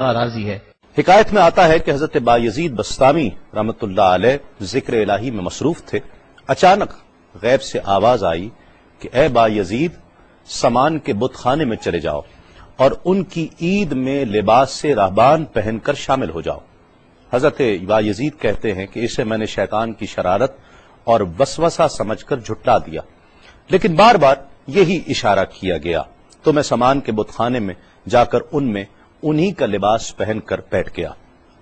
راضی ہے۔ حکایت میں آتا ہے کہ حضرت بایزید بستامی رحمۃ اللہ علیہ ذکر الہی میں مصروف تھے، اچانک غیب سے آواز آئی کہ اے بایزید، سامان کے بت خانے میں چلے جاؤ اور ان کی عید میں لباس سے راہبان پہن کر شامل ہو جاؤ۔ حضرت بایزید کہتے ہیں کہ اسے میں نے شیطان کی شرارت اور وسوسہ سمجھ کر جھٹلا دیا، لیکن بار بار یہی اشارہ کیا گیا تو میں سامان کے بت خانے میں جا کر ان میں انہی کا لباس پہن کر بیٹھ گیا۔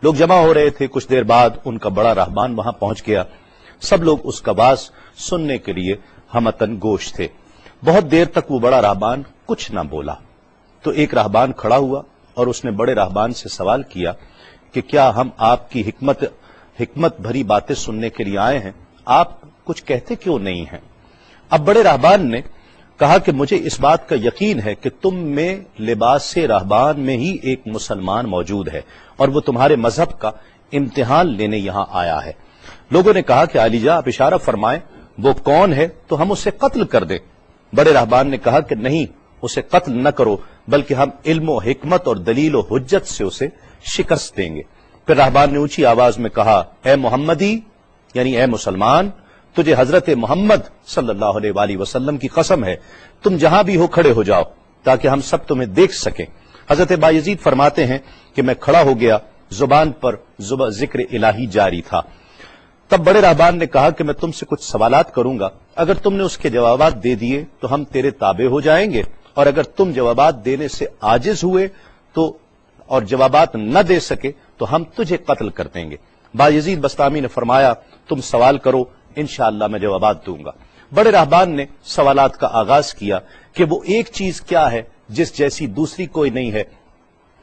لوگ جمع ہو رہے تھے، کچھ دیر بعد ان کا بڑا راہبان وہاں پہنچ گیا۔ سب لوگ اس کا باز سننے کے لیے ہمتن گوش تھے۔ بہت دیر تک وہ بڑا راہبان کچھ نہ بولا تو ایک راہبان کھڑا ہوا اور اس نے بڑے راہبان سے سوال کیا کہ کیا ہم آپ کی حکمت بھری باتیں سننے کے لیے آئے ہیں، آپ کچھ کہتے کیوں نہیں ہیں؟ اب بڑے راہبان نے کہا کہ مجھے اس بات کا یقین ہے کہ تم میں لباس سے راہبان میں ہی ایک مسلمان موجود ہے اور وہ تمہارے مذہب کا امتحان لینے یہاں آیا ہے۔ لوگوں نے کہا کہ علی جاں آپ اشارہ فرمائیں، وہ کون ہے تو ہم اسے قتل کر دیں۔ بڑے راہبان نے کہا کہ نہیں، اسے قتل نہ کرو، بلکہ ہم علم و حکمت اور دلیل و حجت سے اسے شکست دیں گے۔ پھر راہبان نے اونچی آواز میں کہا، اے محمدی، یعنی اے مسلمان، تجھے حضرت محمد صلی اللہ علیہ وآلہ وسلم کی قسم ہے، تم جہاں بھی ہو کھڑے ہو جاؤ تاکہ ہم سب تمہیں دیکھ سکیں۔ حضرت بایزید فرماتے ہیں کہ میں کھڑا ہو گیا، زبان پر ذکر الہی جاری تھا۔ تب بڑے راہبان نے کہا کہ میں تم سے کچھ سوالات کروں گا، اگر تم نے اس کے جوابات دے دیے تو ہم تیرے تابع ہو جائیں گے، اور اگر تم جوابات دینے سے عاجز ہوئے تو اور جوابات نہ دے سکے تو ہم تجھے قتل کر دیں گے۔ بایزید بستامی نے فرمایا، تم سوال کرو، انشاءاللہ میں جوابات دوں گا۔ بڑے راہبان نے سوالات کا آغاز کیا کہ وہ ایک چیز کیا ہے جس جیسی دوسری کوئی نہیں ہے،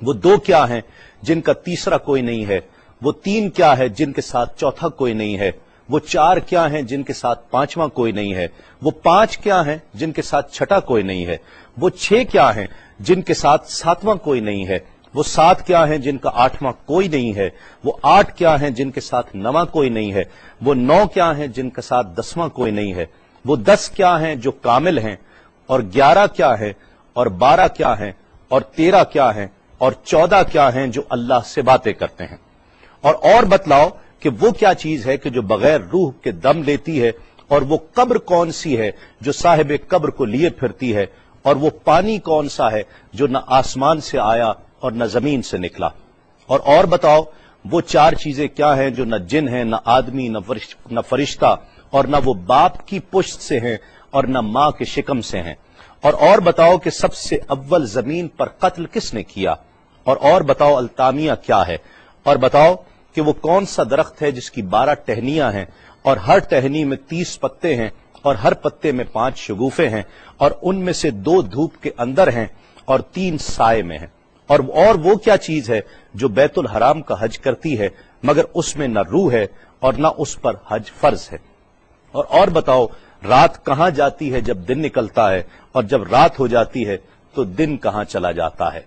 وہ دو کیا ہیں جن کا تیسرا کوئی نہیں ہے، وہ تین کیا ہے جن کے ساتھ چوتھا کوئی نہیں ہے، وہ چار کیا ہیں جن کے ساتھ پانچواں کوئی نہیں ہے، وہ پانچ کیا ہیں جن کے ساتھ چھٹا کوئی نہیں ہے، وہ چھ کیا ہیں جن کے ساتھ ساتواں کوئی نہیں ہے، وہ سات کیا ہیں جن کا آٹھواں کوئی نہیں ہے، وہ آٹھ کیا ہیں جن کے ساتھ نواں کوئی نہیں ہے، وہ نو کیا ہیں جن کے ساتھ دسواں کوئی نہیں ہے، وہ 10 کیا ہیں جو کامل ہیں، اور 11 کیا ہے، اور 12 کیا ہیں، اور 13 کیا ہیں، اور 14 کیا ہیں جو اللہ سے باتیں کرتے ہیں۔ اور بتلاؤ کہ وہ کیا چیز ہے کہ جو بغیر روح کے دم لیتی ہے، اور وہ قبر کون سی ہے جو صاحب قبر کو لیے پھرتی ہے، اور وہ پانی کون سا ہے جو نہ آسمان سے آیا اور نہ زمین سے نکلا۔ اور بتاؤ وہ چار چیزیں کیا ہیں جو نہ جن ہیں، نہ آدمی، نہ فرشتہ، اور نہ وہ باپ کی پشت سے ہیں اور نہ ماں کے شکم سے ہیں۔ اور بتاؤ کہ سب سے اول زمین پر قتل کس نے کیا، اور بتاؤ التامیہ کیا ہے، اور بتاؤ کہ وہ کون سا درخت ہے جس کی 12 ٹہنیاں ہیں اور ہر ٹہنی میں 30 پتے ہیں اور ہر پتے میں 5 شگوفے ہیں، اور ان میں سے 2 دھوپ کے اندر ہیں اور 3 سائے میں ہیں۔ اور وہ کیا چیز ہے جو بیت الحرام کا حج کرتی ہے مگر اس میں نہ روح ہے اور نہ اس پر حج فرض ہے۔ اور بتاؤ رات کہاں جاتی ہے جب دن نکلتا ہے، اور جب رات ہو جاتی ہے تو دن کہاں چلا جاتا ہے۔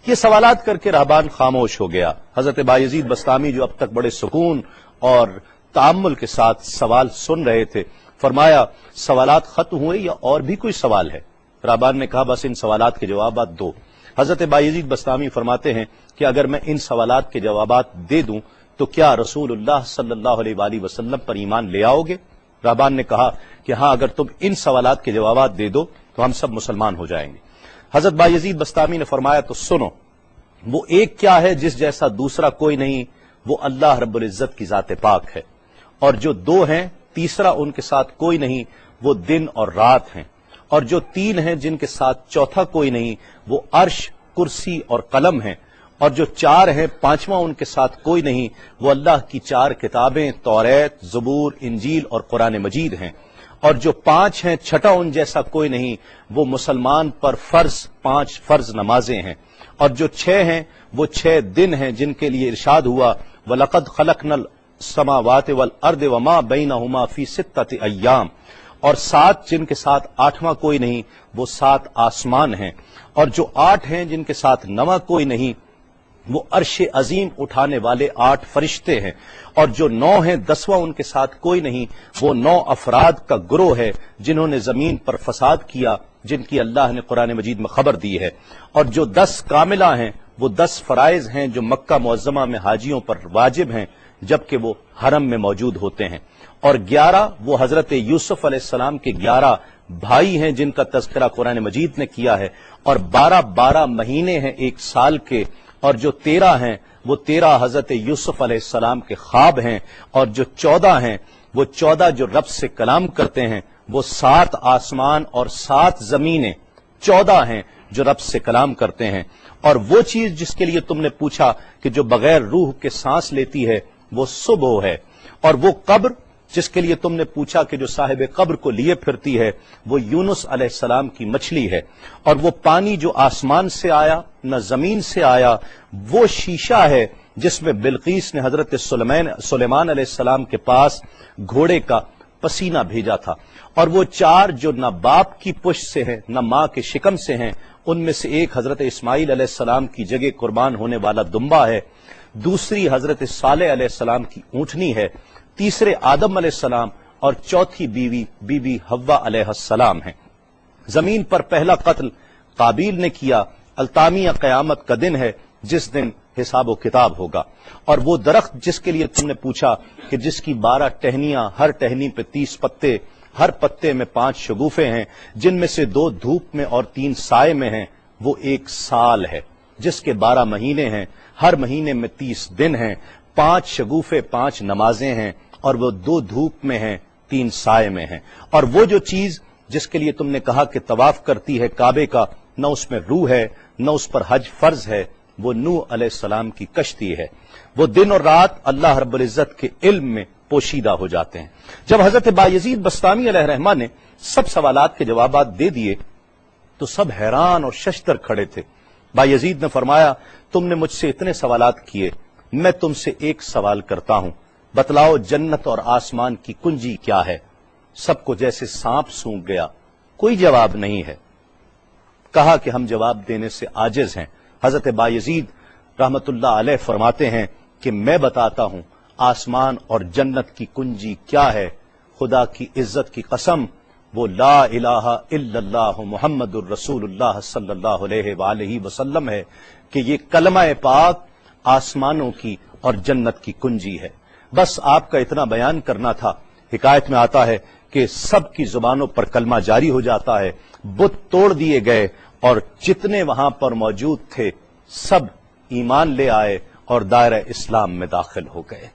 یہ سوالات کر کے راہبان خاموش ہو گیا۔ حضرت بایزید بستامی جو اب تک بڑے سکون اور تأمل کے ساتھ سوال سن رہے تھے، فرمایا، سوالات ختم ہوئے یا اور بھی کوئی سوال ہے؟ راہبان نے کہا، بس ان سوالات کے جوابات دو۔ حضرت بایزید بستامی فرماتے ہیں کہ اگر میں ان سوالات کے جوابات دے دوں تو کیا رسول اللہ صلی اللہ علیہ وآلہ وسلم پر ایمان لے آؤ گے؟ راہبان نے کہا کہ ہاں، اگر تم ان سوالات کے جوابات دے دو تو ہم سب مسلمان ہو جائیں گے۔ حضرت بایزید بستامی نے فرمایا، تو سنو، وہ ایک کیا ہے جس جیسا دوسرا کوئی نہیں، وہ اللہ رب العزت کی ذات پاک ہے، اور جو 2 ہیں تیسرا ان کے ساتھ کوئی نہیں، وہ دن اور رات ہیں، اور جو 3 ہیں جن کے ساتھ چوتھا کوئی نہیں، وہ عرش، کرسی اور قلم ہیں، اور جو 4 ہیں 5واں ان کے ساتھ کوئی نہیں، وہ اللہ کی 4 کتابیں توریت، زبور، انجیل اور قرآن مجید ہیں، اور جو 5 ہیں چھٹا ان جیسا کوئی نہیں، وہ مسلمان پر فرض 5 فرض نمازیں ہیں، اور جو 6 ہیں وہ 6 دن ہیں جن کے لیے ارشاد ہوا، وَلَقَدْ خَلَقْنَا السَّمَاوَاتِ وَالْأَرْضِ وَمَا بَيْنَهُمَا فِي 6 أَيَّامٍ، اور 7 جن کے ساتھ 8واں کوئی نہیں، وہ 7 آسمان ہیں، اور جو 8 ہیں جن کے ساتھ 9واں کوئی نہیں، وہ عرش عظیم اٹھانے والے 8 فرشتے ہیں، اور جو 9 ہیں 10واں ان کے ساتھ کوئی نہیں، وہ 9 افراد کا گروہ ہے جنہوں نے زمین پر فساد کیا، جن کی اللہ نے قرآن مجید میں خبر دی ہے، اور جو 10 کاملہ ہیں وہ 10 فرائض ہیں جو مکہ معظمہ میں حاجیوں پر واجب ہیں جبکہ وہ حرم میں موجود ہوتے ہیں، اور 11 وہ حضرت یوسف علیہ السلام کے 11 بھائی ہیں جن کا تذکرہ قرآن مجید نے کیا ہے، اور 12 مہینے ہیں ایک سال کے، اور جو 13 ہیں وہ 13 حضرت یوسف علیہ السلام کے خواب ہیں، اور جو 14 ہیں وہ 14 جو رب سے کلام کرتے ہیں، وہ 7 آسمان اور 7 زمینیں 14 ہیں جو رب سے کلام کرتے ہیں، اور وہ چیز جس کے لیے تم نے پوچھا کہ جو بغیر روح کے سانس لیتی ہے وہ صبح ہے، اور وہ قبر جس کے لیے تم نے پوچھا کہ جو صاحب قبر کو لیے پھرتی ہے وہ یونس علیہ السلام کی مچھلی ہے، اور وہ پانی جو آسمان سے آیا نہ زمین سے آیا وہ شیشہ ہے جس میں بلقیس نے حضرت سلیمان علیہ السلام کے پاس گھوڑے کا پسینہ بھیجا تھا، اور وہ 4 جو نہ باپ کی پشت سے ہیں نہ ماں کے شکم سے ہیں، ان میں سے ایک حضرت اسماعیل علیہ السلام کی جگہ قربان ہونے والا دمبا ہے، دوسری حضرت صالح علیہ السلام کی اونٹنی ہے، تیسرے آدم علیہ السلام، اور چوتھی بیوی بی بی حوا علیہ السلام ہیں۔ زمین پر پہلا قتل قابیل نے کیا، التامیہ قیامت کا دن ہے جس دن حساب و کتاب ہوگا، اور وہ درخت جس کے لیے تم نے پوچھا کہ جس کی 12 ٹہنیاں، ہر ٹہنی پہ 30 پتے، ہر پتے میں 5 شگوفے ہیں جن میں سے 2 دھوپ میں اور 3 سائے میں ہیں، وہ 1 سال ہے جس کے 12 مہینے ہیں، ہر مہینے میں 30 دن ہیں، 5 شگوفے 5 نمازیں ہیں، اور وہ 2 دھوپ میں ہیں 3 سائے میں ہیں، اور وہ جو چیز جس کے لیے تم نے کہا کہ طواف کرتی ہے کعبے کا، نہ اس میں روح ہے نہ اس پر حج فرض ہے، وہ نوح علیہ السلام کی کشتی ہے، وہ دن اور رات اللہ رب العزت کے علم میں پوشیدہ ہو جاتے ہیں۔ جب حضرت بایزید بسطامی علیہ الرحمہ نے سب سوالات کے جوابات دے دیے تو سب حیران اور ششدر کھڑے تھے۔ بایزید نے فرمایا تم نے مجھ سے اتنے سوالات کیے، میں تم سے ایک سوال کرتا ہوں، بتلاؤ جنت اور آسمان کی کنجی کیا ہے؟ سب کو جیسے سانپ سونگھ گیا، کوئی جواب نہیں ہے۔ کہا کہ ہم جواب دینے سے عاجز ہیں۔ حضرت بایزید رحمت اللہ علیہ فرماتے ہیں کہ میں بتاتا ہوں آسمان اور جنت کی کنجی کیا ہے، خدا کی عزت کی قسم وہ لا الہ الا اللہ محمد الرسول اللہ صلی اللہ علیہ وآلہ وسلم ہے کہ یہ کلمہ پاک آسمانوں کی اور جنت کی کنجی ہے۔ بس آپ کا اتنا بیان کرنا تھا۔ حکایت میں آتا ہے کہ سب کی زبانوں پر کلمہ جاری ہو جاتا ہے، بت توڑ دیے گئے، اور جتنے وہاں پر موجود تھے سب ایمان لے آئے اور دائرہ اسلام میں داخل ہو گئے۔